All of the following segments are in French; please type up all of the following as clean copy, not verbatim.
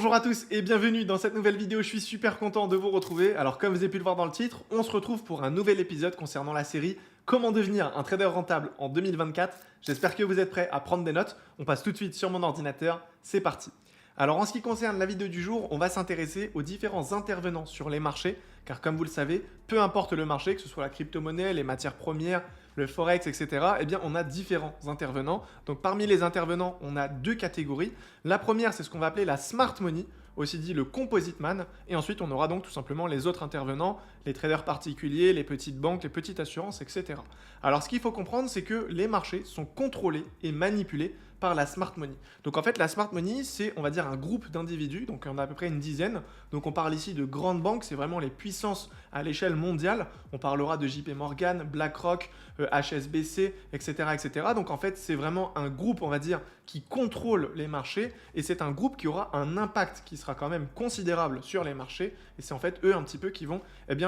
Bonjour à tous et bienvenue dans cette nouvelle vidéo, je suis super content de vous retrouver. Alors comme vous avez pu le voir dans le titre, on se retrouve pour un nouvel épisode concernant la série Comment devenir un trader rentable en 2024. J'espère que vous êtes prêts à prendre des notes. On passe tout de suite sur mon ordinateur, c'est parti. Alors en ce qui concerne la vidéo du jour, on va s'intéresser aux différents intervenants sur les marchés, car comme vous le savez, peu importe le marché, que ce soit la crypto-monnaie, les matières premières, le forex, etc., eh bien on a différents intervenants. Donc parmi les intervenants, on a deux catégories. La première, c'est ce qu'on va appeler la smart money, aussi dit le composite man, et ensuite on aura donc tout simplement les autres intervenants, les traders particuliers, les petites banques, les petites assurances, etc. Alors ce qu'il faut comprendre, c'est que les marchés sont contrôlés et manipulés par la smart money. Donc en fait, la smart money, c'est, on va dire, un groupe d'individus, donc on a à peu près une dizaine. Donc on parle ici de grandes banques, c'est vraiment les puissances à l'échelle mondiale. On parlera de JP Morgan, BlackRock, HSBC, etc., etc. Donc en fait, c'est vraiment un groupe, on va dire, qui contrôle les marchés et c'est un groupe qui aura un impact qui sera quand même considérable sur les marchés et c'est en fait eux un petit peu qui vont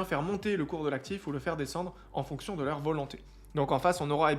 faire monter le cours de l'actif ou le faire descendre en fonction de leur volonté. Donc en face, on aura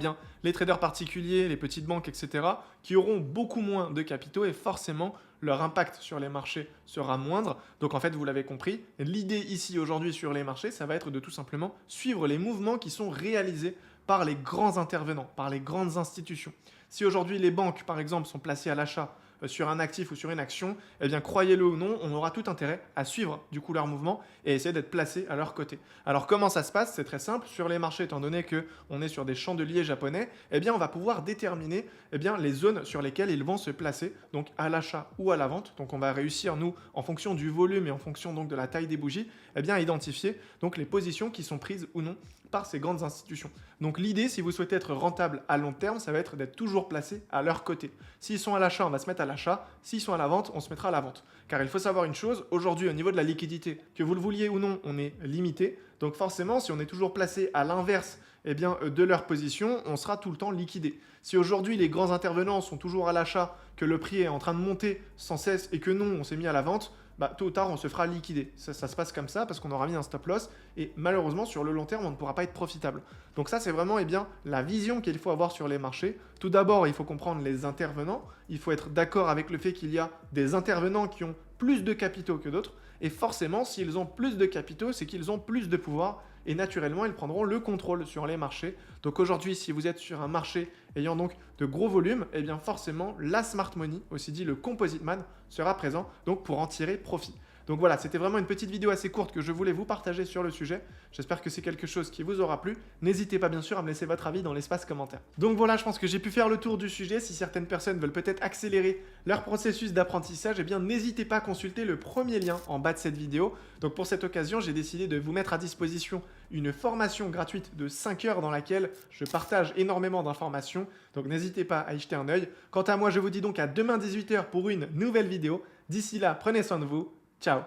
les traders particuliers, les petites banques, etc., qui auront beaucoup moins de capitaux et forcément, leur impact sur les marchés sera moindre. Donc en fait, vous l'avez compris, l'idée ici aujourd'hui sur les marchés, ça va être de tout simplement suivre les mouvements qui sont réalisés par les grands intervenants, par les grandes institutions. Si aujourd'hui les banques, par exemple, sont placées à l'achat sur un actif ou sur une action, eh bien croyez-le ou non, on aura tout intérêt à suivre du coup leur mouvement et essayer d'être placé à leur côté. Alors comment ça se passe? C'est très simple. Sur les marchés, étant donné qu'on est sur des chandeliers japonais, eh bien on va pouvoir déterminer les zones sur lesquelles ils vont se placer, donc à l'achat ou à la vente. Donc on va réussir, nous, en fonction du volume et en fonction donc de la taille des bougies, à identifier donc les positions qui sont prises ou non par ces grandes institutions. Donc l'idée, si vous souhaitez être rentable à long terme, ça va être d'être toujours placé à leur côté. S'ils sont à l'achat, on va se mettre à l'achat. S'ils sont à la vente, on se mettra à la vente. Car il faut savoir une chose, aujourd'hui au niveau de la liquidité, que vous le vouliez ou non, on est limité. Donc forcément, si on est toujours placé à l'inverse de leur position, on sera tout le temps liquidé. Si aujourd'hui les grands intervenants sont toujours à l'achat, que le prix est en train de monter sans cesse et que non, on s'est mis à la vente, tôt ou tard, on se fera liquider. Ça se passe comme ça parce qu'on aura mis un stop loss et malheureusement, sur le long terme, on ne pourra pas être profitable. Donc ça, c'est vraiment la vision qu'il faut avoir sur les marchés. Tout d'abord, il faut comprendre les intervenants. Il faut être d'accord avec le fait qu'il y a des intervenants qui ont plus de capitaux que d'autres. Et forcément, s'ils ont plus de capitaux, c'est qu'ils ont plus de pouvoir. Et naturellement, ils prendront le contrôle sur les marchés. Donc aujourd'hui, si vous êtes sur un marché ayant donc de gros volumes, eh bien forcément, la smart money, aussi dit le composite man, sera présent donc pour en tirer profit. Donc voilà, c'était vraiment une petite vidéo assez courte que je voulais vous partager sur le sujet. J'espère que c'est quelque chose qui vous aura plu. N'hésitez pas bien sûr à me laisser votre avis dans l'espace commentaire. Donc voilà, je pense que j'ai pu faire le tour du sujet. Si certaines personnes veulent peut-être accélérer leur processus d'apprentissage, eh bien n'hésitez pas à consulter le premier lien en bas de cette vidéo. Donc pour cette occasion, j'ai décidé de vous mettre à disposition une formation gratuite de 5 heures dans laquelle je partage énormément d'informations. Donc n'hésitez pas à y jeter un œil. Quant à moi, je vous dis donc à demain 18 h pour une nouvelle vidéo. D'ici là, prenez soin de vous. Ciao.